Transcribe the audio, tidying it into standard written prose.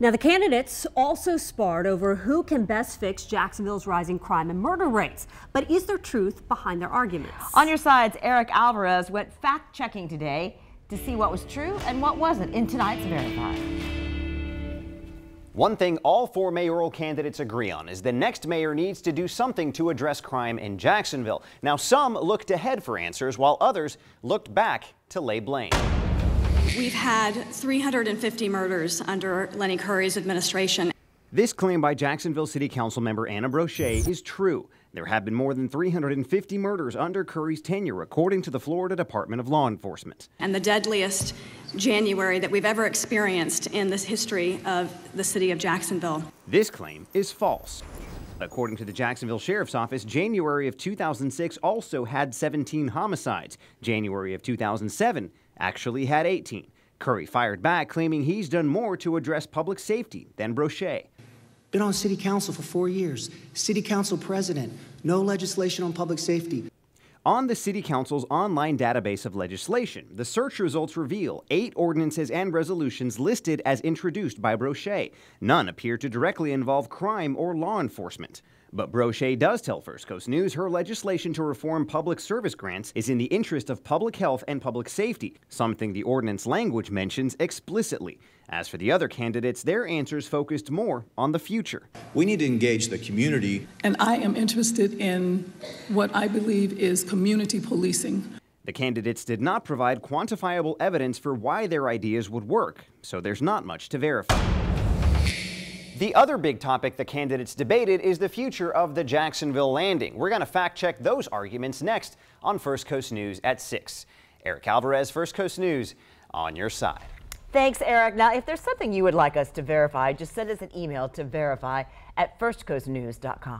Now, the candidates also sparred over who can best fix Jacksonville's rising crime and murder rates. But is there truth behind their arguments? On your sides, Alvarez went fact-checking today to see what was true and what wasn't in tonight's Verifies. One thing all four mayoral candidates agree on is the next mayor needs to do something to address crime in Jacksonville. Now, some looked ahead for answers, while others looked back to lay blame. We've had 350 murders under Lenny Curry's administration. This claim by Jacksonville City Council member Anna Brochet is true. There have been more than 350 murders under Curry's tenure, according to the Florida Department of Law Enforcement. And the deadliest January that we've ever experienced in this history of the city of Jacksonville. This claim is false. According to the Jacksonville Sheriff's Office, January of 2006 also had 17 homicides. January of 2007 actually had 18. Curry fired back, claiming he's done more to address public safety than Brochet. Been on city council for 4 years. City council president. No legislation on public safety. On the City Council's online database of legislation, the search results reveal 8 ordinances and resolutions listed as introduced by Brochet. None appear to directly involve crime or law enforcement. But Brochet does tell First Coast News her legislation to reform public service grants is in the interest of public health and public safety, something the ordinance language mentions explicitly. As for the other candidates, their answers focused more on the future. We need to engage the community. And I am interested in what I believe is community policing. The candidates did not provide quantifiable evidence for why their ideas would work, so there's not much to verify. The other big topic the candidates debated is the future of the Jacksonville Landing. We're going to fact-check those arguments next on First Coast News at 6. Alvarez, First Coast News, on your side. Thanks, Eric. Now, if there's something you would like us to verify, just send us an email to verify@firstcoastnews.com.